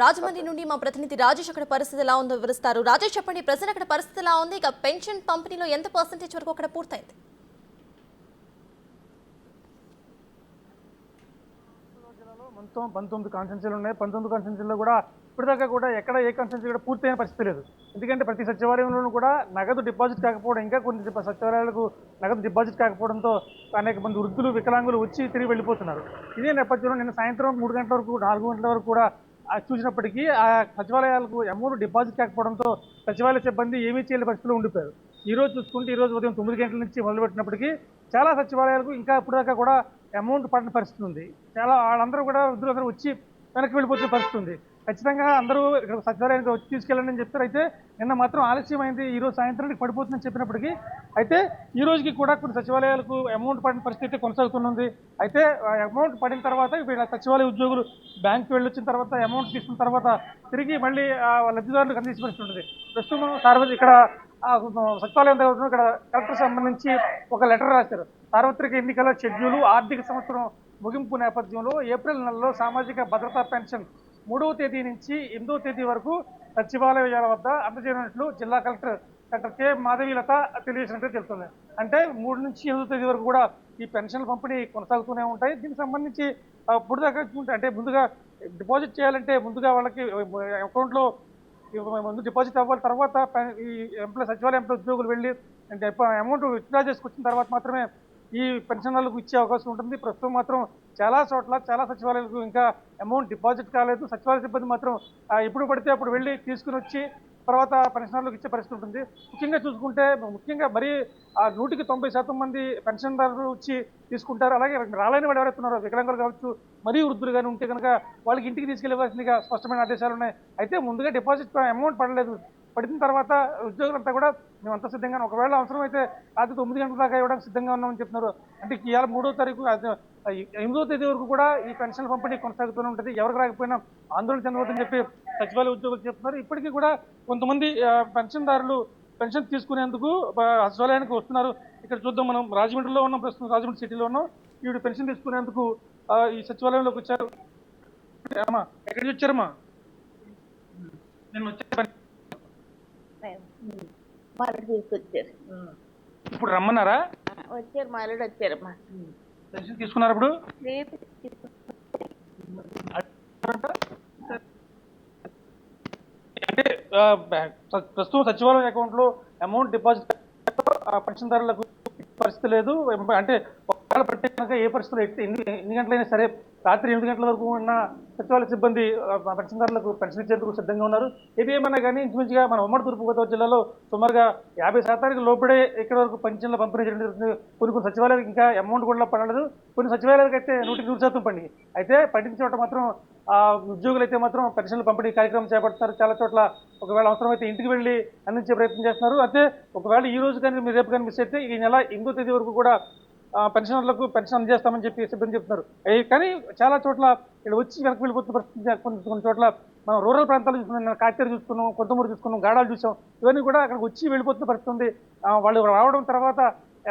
రాజమండ్రి నుండి మా ప్రతినిధి రాజేష్ అక్కడ పరిస్థితి ఎలా ఉందో వివరిస్తారు. రాజేష్ చెప్పండి, ప్రజెంట్ అక్కడ పరిస్థితి ఎలా ఉంది? ఇక పెన్షన్ పంపిణీలో ఎంత పర్సెంటేజ్ వరకు అక్కడ పూర్తయింది? మొత్తం 19 కాన్స్టిట్యూన్సీలు ఉన్నాయి. 19 కాన్స్టిట్యూన్సీల్లో కూడా ఇప్పటిదాకా కూడా ఎక్కడ ఏ కాన్స్టిట్యూన్సీ కూడా పూర్తయిన పరిస్థితి లేదు. ఎందుకంటే ప్రతి సచివాలయంలోనూ కూడా నగదు డిపాజిట్ కాకపోవడం, ఇంకా కొన్ని సచివాలయాలకు నగదు డిపాజిట్ కాకపోవడంతో అనేక మంది వృద్ధులు, వికలాంగులు వచ్చి తిరిగి వెళ్ళిపోతున్నారు. ఇదే నేపథ్యంలో నిన్న సాయంత్రం 3 గంటల వరకు, 4 గంటల వరకు కూడా చూసినప్పటికీ ఆ సచివాలయాలకు అమౌంట్ డిపాజిట్ కాకపోవడంతో సచివాలయ సిబ్బంది ఏమీ చేయలేని పరిస్థితిలో ఉండిపోయారు. ఈ రోజు చూసుకుంటే ఈ రోజు ఉదయం 9 గంటల నుంచి మొదలుపెట్టినప్పటికీ చాలా సచివాలయాలకు ఇంకా ఇప్పటిదాకా కూడా అమౌంట్ పడిన పరిస్థితి ఉంది. చాలా వాళ్ళందరూ కూడా వృద్ధులందరూ వచ్చి వెనక్కి వెళ్ళిపోతున్న పరిస్థితి ఉంది. ఖచ్చితంగా అందరూ ఇక్కడ సచివాలయానికి వచ్చి తీసుకెళ్ళండి అని చెప్తారు. అయితే నిన్న మాత్రం ఆలస్యమైంది, ఈ రోజు సాయంత్రానికి పడిపోతుందని చెప్పినప్పటికీ అయితే ఈ రోజుకి కూడా కొన్ని సచివాలయాలకు అమౌంట్ పడిన పరిస్థితి కొనసాగుతుంది. అయితే అమౌంట్ పడిన తర్వాత వీళ్ళ సచివాలయ ఉద్యోగులు బ్యాంకుకి వెళ్ళొచ్చిన తర్వాత అమౌంట్ తీసుకున్న తర్వాత తిరిగి మళ్ళీ లబ్ధిదారులకు అందించే పరిస్థితి ఉంటుంది. ప్రస్తుతం ఇక్కడ సచివాలయం దగ్గర ఇక్కడ కలెక్టర్ సంబంధించి ఒక లెటర్ రాశారు. సార్వత్రిక ఎన్నికల షెడ్యూలు ఆర్థిక సంవత్సరం ముగింపు నేపథ్యంలో ఏప్రిల్ నెలలో సామాజిక భద్రతా పెన్షన్ 3వ తేదీ నుంచి 8వ తేదీ వరకు సచివాలయాల వద్ద అందజేయనున్నట్లు జిల్లా కలెక్టర్ డాక్టర్ కె మాధవీలత తెలియజేసినట్టు తెలుస్తుంది. అంటే 3 నుంచి 8వ తేదీ వరకు కూడా ఈ పెన్షన్ల పంపిణీ కొనసాగుతూనే ఉంటాయి. దీనికి సంబంధించి ఇప్పుడు దాకా అంటే ముందుగా డిపాజిట్ చేయాలంటే ముందుగా వాళ్ళకి అకౌంట్లో ముందు డిపాజిట్ అవ్వాలి. తర్వాత ఈ సచివాలయ ఎంప్లాయ్ ఉద్యోగులు వెళ్ళి అమౌంట్ విత్డ్రా చేసుకొచ్చిన తర్వాత మాత్రమే ఈ పెన్షనర్లకు ఇచ్చే అవకాశం ఉంటుంది. ప్రస్తుతం మాత్రం చాలా చోట్ల చాలా సచివాలయాలకు ఇంకా అమౌంట్ డిపాజిట్ కాలేదు. సచివాలయ సిబ్బంది మాత్రం ఎప్పుడు పడితే అప్పుడు వెళ్ళి తీసుకుని వచ్చి తర్వాత పెన్షనర్లకు ఇచ్చే పరిస్థితి ఉంటుంది. ముఖ్యంగా చూసుకుంటే మరీ 100కి 90% మంది పెన్షన్దారులు వచ్చి తీసుకుంటారు. అలాగే రాలేని వాడు ఎవరైతున్నారో వికలాంగులు కావచ్చు, మరీ వృద్ధులు కానీ ఉంటే కనుక వాళ్ళకి ఇంటికి తీసుకెళ్లవలసిందిగా స్పష్టమైన ఆదేశాలు ఉన్నాయి. అయితే ముందుగా డిపాజిట్ అమౌంట్ పడలేదు. పడిన తర్వాత ఉద్యోగులంతా కూడా మేము అంత సిద్ధంగా, ఒకవేళ అవసరం అయితే రాత్రి 9 గంటల దాకా ఇవ్వడానికి సిద్ధంగా ఉన్నామని చెప్తున్నారు. అంటే ఇవాళ 3వ తారీఖు 8వ తేదీ వరకు కూడా ఈ పెన్షన్ పంపిణీ కొనసాగుతూనే ఉంటుంది. ఎవరికి రాకపోయినా ఆందోళన చెందవద్దని చెప్పి సచివాలయ ఉద్యోగులు చెప్తున్నారు. ఇప్పటికీ కూడా కొంతమంది పెన్షన్దారులు పెన్షన్ తీసుకునేందుకు సచివాలయానికి వస్తున్నారు. ఇక్కడ చూద్దాం, మనం రాజమండ్రిలో ఉన్నాం, ప్రస్తుతం రాజమండ్రి సిటీలో ఉన్నాం. ఈవిడ పెన్షన్ తీసుకునేందుకు ఈ సచివాలయంలోకి వచ్చారు. అమ్మా, ఎక్కడి నుంచి వచ్చారమ్మా? నేను వచ్చాను. తీసుకొచ్చారు. ఇప్పుడు రమ్మన్నారా? వచ్చారు, మాలుడు వచ్చారమ్మా. పెన్షన్ తీసుకున్నారు ఇప్పుడు? అంటే ప్రస్తుతం సచివాలయం అకౌంట్ లో అమౌంట్ డిపాజిట్ పెన్షన్దారులకు పరిస్థితి లేదు. అంటే ఒకవేళ పట్టే కనుక ఏ పరిస్థితులు ఎన్ని గంటలైనా సరే రాత్రి 8 గంటల వరకు ఉన్న సచివాలయ సిబ్బంది పెన్షన్దారులకు పెన్షన్ ఇచ్చేందుకు సిద్ధంగా ఉన్నారు. ఏది ఏమన్నా కానీ ఇంచుమించుగా మన ఉమ్మడి తూర్పుగోదావరి జిల్లాలో సుమారుగా 50% లోపడే ఇక్కడ వరకు పెన్షన్ల పంపిణీ చేయడం జరుగుతుంది. కొన్ని సచివాలయాలకు ఇంకా అమౌంట్ కూడా పడలేదు. కొన్ని సచివాలయాలకు అయితే 100% పండినాయి. అయితే పడిన చోట మాత్రం ఉద్యోగులు అయితే మాత్రం పెన్షన్ల పంపిణీ కార్యక్రమం చేపడుతున్నారు. చాలా చోట్ల ఒకవేళ అవసరమైతే ఇంటికి వెళ్ళి అందించే ప్రయత్నం చేస్తున్నారు. అయితే ఒకవేళ ఈ రోజు కానీ మీరు రేపు కానీ మిస్ అయితే ఈ నెల 8వ తేదీ వరకు కూడా పెన్షనర్లకు పెన్షన్ అందజేస్తామని చెప్పి సిబ్బంది చెప్తున్నారు. కానీ చాలా చోట్ల ఇక్కడ వచ్చి వెనక్కి వెళ్ళిపోతున్న పరిస్థితి. కొన్ని చోట్ల మనం రూరల్ ప్రాంతాలు చూసుకున్నాం, కాకితేరు చూసుకున్నాం, కొంతమూరు చూసుకున్నాం, గాడాలు చూసాం. ఇవన్నీ కూడా అక్కడికి వచ్చి వెళ్ళిపోతున్న పరిస్థితి ఉంది. వాళ్ళు రావడం తర్వాత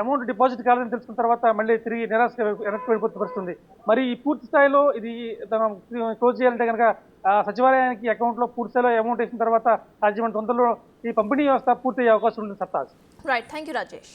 అమౌంట్ డిపాజిట్ కావాలని తెలుసుకున్న తర్వాత మళ్ళీ తిరిగి నిరాశ వెనక్కి వెళ్ళిపోతున్న పరిస్థితుంది. మరి ఈ పూర్తి స్థాయిలో ఇది క్లోజ్ చేయాలంటే కనుక సచివాలయానికి అకౌంట్లో పూర్తి స్థాయిలో అమౌంట్ వేసిన తర్వాత సాధ్యమైన తొందరలో ఈ పంపిణీ వ్యవస్థ పూర్తి అయ్యే అవకాశం ఉంటుంది. సత్తాజ్. Right, thank you Rajesh.